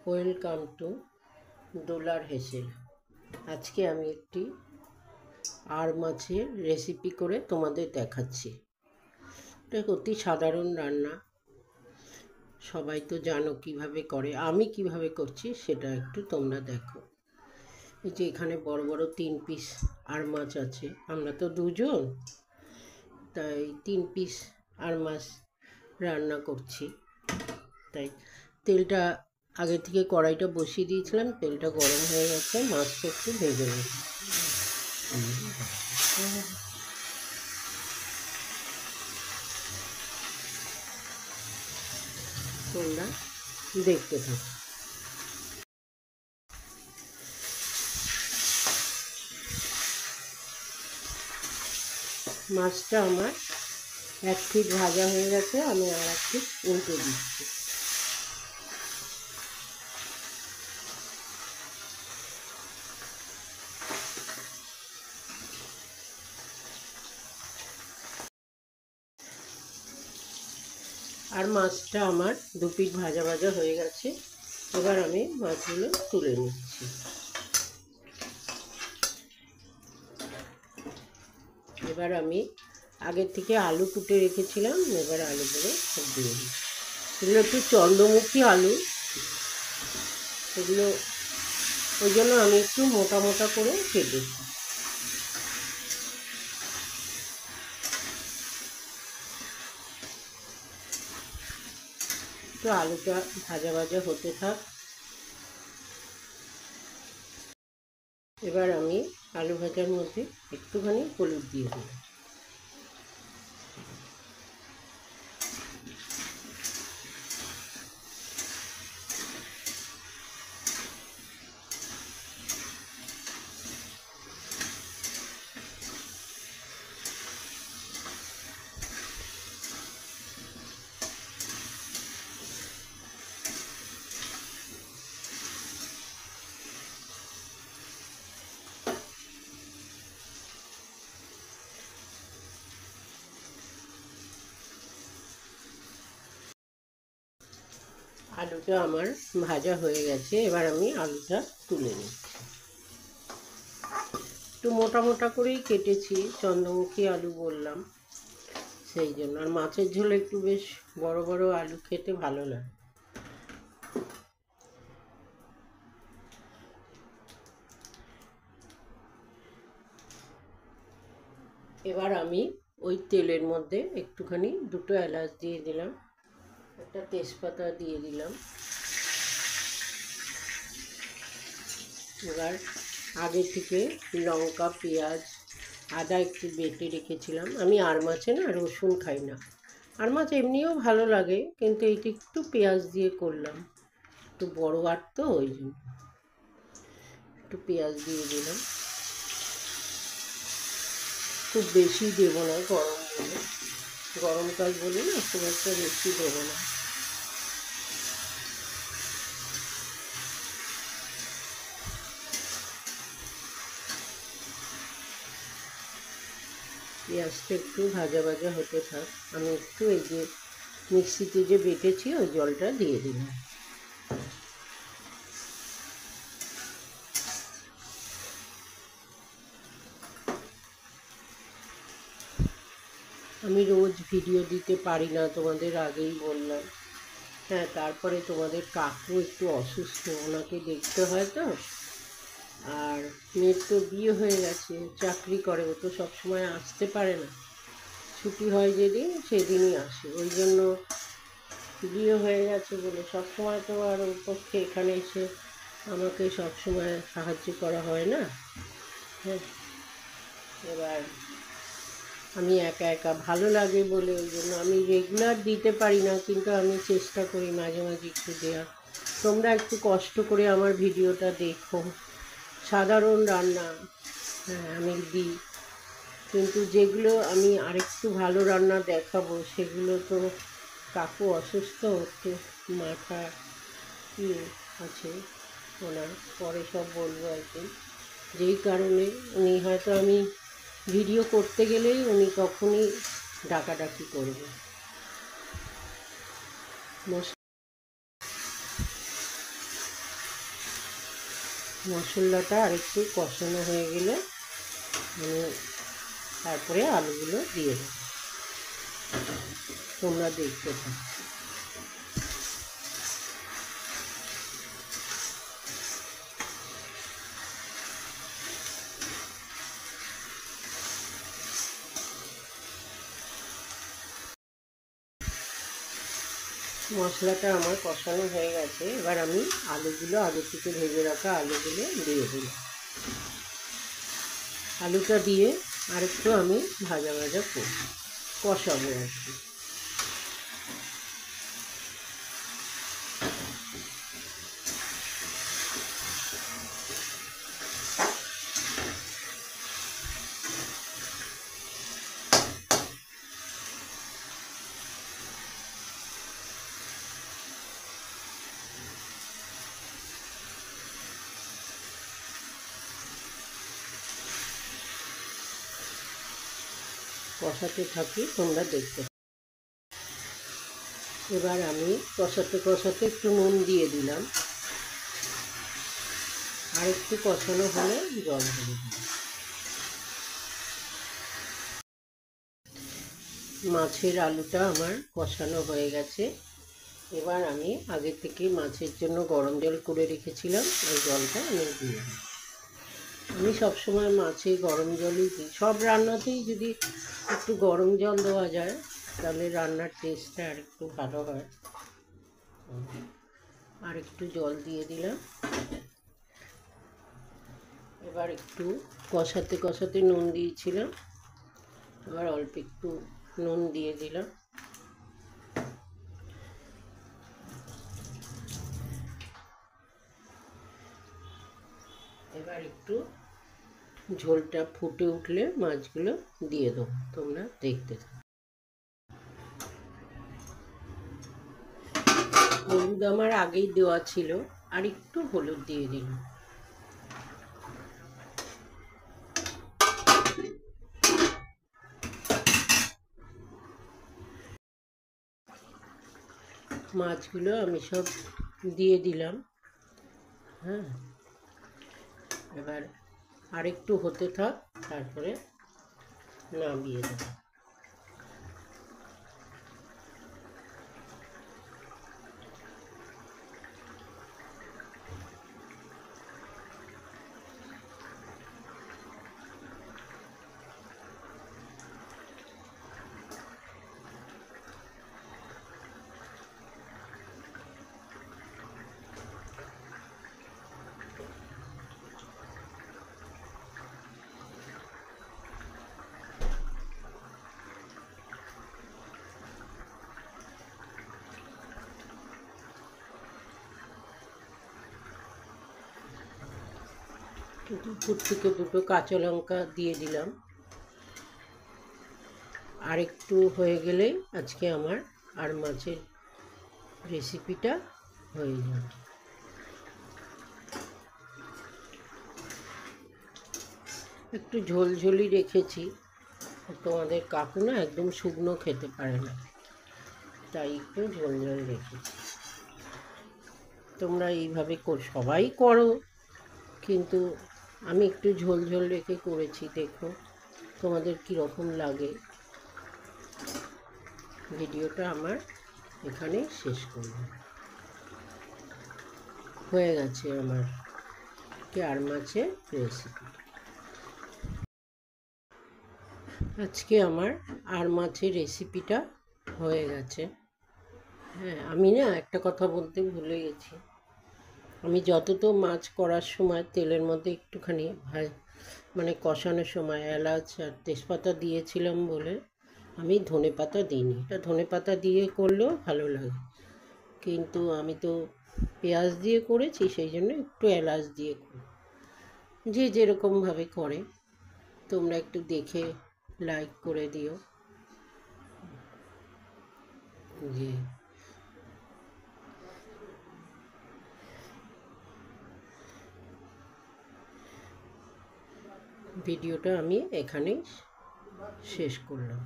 Welcome to ডোলার হেসেল। আজকে আমি একটি আর মাছের রেসিপি করে তোমাদের দেখাচ্ছি। এটা অতি সাধারণ রান্না, সবাই তো জানো কিভাবে করে। আমি কিভাবে করছি সেটা একটু তোমরা দেখো। এই যে এখানে বড় বড় 3 পিস আর মাছ আছে, আমরা তো দুজন, তাই 3 পিস আর মাছ রান্না করছি। তাই তেলটা আগে থেকে কড়াইটা বসিয়ে দিয়েছিলাম, তেলটা গরম হয়ে গেছে, মাছটা একটু ভেজে নেব। তোমরা দেখতে থাকো। মাছটা আমার 1 ফিট ভাজা হয়ে গেছে, আমি আর 1 ফিট উল্টে দিচ্ছি। আর মাছটা আমার 2 পিট ভাজা ভাজা হয়ে গেছে। এবার আমি মাছগুলো তুলে নিচ্ছি। এবার আমি আগের থেকে আলু কুটে রেখেছিলাম, এবার আলুগুলো দিয়ে দিই। এগুলো একটু চন্দ্রমুখী আলু, এগুলো ওই জন্য আমি একটু মোটা মোটা করে কেটেছি। তো আলুটা ভাজা ভাজা হতে থাক। এবার আমি আলু ভাজার মধ্যে একটুখানি হলুদ দিয়ে দিই। আলুটা আমার ভাজা হয়ে গেছে, এবার আমি আলুটা তুলে নিচ্ছি। একটু মোটা মোটা করেই কেটেছি, চন্দ্রমুখী আলু বললাম সেই জন্য। আর মাছের ঝোল একটু বেশ বড় বড় আলু খেতে ভালো লাগে। এবার আমি ওই তেলের মধ্যে একটুখানি 2টো এলাচ দিয়ে দিলাম, একটা তেজপাতা দিয়ে দিলাম। এবার আগে থেকে লঙ্কা, পেঁয়াজ, আদা একটু বেটে রেখেছিলাম। আমি আর মাছে না রসুন খাই না, আর মাছ এমনিও ভালো লাগে, কিন্তু এইটা একটু পেঁয়াজ দিয়ে করলাম, একটু বড় আর তো ওই জন্য একটু পেঁয়াজ দিয়ে দিলাম। খুব বেশি দেবো না, গরমকাল বলে না খুব একটা বেশি দেবো না। পেঁয়াজটা একটু ভাজা ভাজা হতে থাক। আমি একটু এই যে মিক্সিতে যে বেটেছি ওই জলটা দিয়ে দিলাম। আমি রোজ ভিডিও দিতে পারি না, তোমাদের আগেই বললাম। হ্যাঁ, তারপরে তোমাদের কাকু একটু অসুস্থ, ওনাকে দেখতে হয় তো। আর মেয়ের তো বিয়ে হয়ে গেছে, চাকরি করে, ও তো সবসময় আসতে পারে না, ছুটি হয় যেদিন সেদিনই আসে। ওই জন্য বিয়ে হয়ে গেছে বলে সবসময় তো আর ওর পক্ষে এখানে এসে আমাকে সবসময় সাহায্য করা হয় না। হ্যাঁ, এবার আমি একা একা ভালো লাগে বলে ওই জন্য আমি রেগুলার দিতে পারি না, কিন্তু আমি চেষ্টা করি মাঝে মাঝে একটু দেওয়ার। তোমরা একটু কষ্ট করে আমার ভিডিওটা দেখো। সাধারণ রান্না, হ্যাঁ আমি দিই, কিন্তু যেগুলো আমি আরেকটু ভালো রান্না দেখাবো সেগুলো তো কাকু অসুস্থ, একটু মাথা ইয়ে আছে ওনার, পরে সব বলবো একদিন। যেই কারণে উনি হয়তো আমি ভিডিও করতে গেলেই উনি তখনই ডাকাডাকি করবে। মশলাটা আরেকটু কষানো হয়ে গেলে আমি তারপরে আলুগুলো দিয়ে দেব। তোমরা দেখতে থাকো। মশলাটা আমার কষানো হয়ে গেছে, এবার আমি আলুগুলো আগে থেকে ভেজে রাখা আলুগুলো দিয়ে দিই। আলুটা দিয়ে আরেকটু আমি ভাজা ভাজা করব, কষাবো আর কি। কষাতে থাকি, তোমরা দেখতে। এবার আমি কষাতে কষাতে একটু নুন দিয়ে দিলাম, আর একটু কষানো হলে জল দিয়ে দিলাম। মাছের আলুটা আমার কষানো হয়ে গেছে। এবার আমি আগে থেকে মাছের জন্য গরম জল করে রেখেছিলাম, ওই জলটা আমি দিয়ে দিই। আমি সবসময় মাছে গরম জলই দিই, সব রান্নাতেই যদি একটু গরম জল দেওয়া যায় তাহলে রান্নার টেস্টটা আর একটু ভালো হয়। আর একটু জল দিয়ে দিলাম। এবার একটু কষাতে কষাতে নুন দিয়েছিলাম, এবার অল্প একটু নুন দিয়ে দিলাম। এবার একটু ঝোলটা ফুটে উঠলে মাছগুলো দিয়ে দেবো, তোমরা দেখতে থাকো। হলুদ আমার আগেই দেওয়া ছিল, আর একটু হলুদ দিয়ে দিলাম। মাছগুলো আমি সব দিয়ে দিলাম। হ্যাঁ, এবার আরেকটু হতে থাক, তারপরে নামিয়ে দেবো। উপর থেকে দুটো কাঁচা লঙ্কা দিয়ে দিলাম। আর একটু হয়ে গেলেই আজকে আমার আর মাছের রেসিপিটা হয়ে যাবে। একটু ঝোলঝোলি রেখেছি, তোমাদের কাকু না একদম শুকনো খেতে পারে না, তাই একটু ঝোল ঝোল রেখেছি। তোমরা এইভাবে সবাই করো, কিন্তু আমি একটু ঝোল ঝোল রেখে করেছি, দেখো তোমাদের কীরকম লাগে। ভিডিওটা আমার এখানেই শেষ করব। হয়ে গেছে আমার আর মাছের রেসিপি। আজকে আমার আর মাছের রেসিপিটা হয়ে গেছে। হ্যাঁ, আমি না একটা কথা বলতে ভুলে গেছি। আমি যত তো মাছ করার সময় তেলের মধ্যে একটুখানি মানে কষানোর সময় এলাচ আর তেজপাতা দিয়েছিলাম বলে আমি ধনেপাতা দিইনি। এটা ধনেপাতা দিয়ে করলেও ভালো লাগে, কিন্তু আমি তো পেঁয়াজ দিয়ে করেছি, সেই জন্য একটু এলাচ দিয়ে করি। যে যেরকমভাবে করে তোমরা একটু দেখে লাইক করে দিও। যে ভিডিওটা আমি এখানেই শেষ করলাম।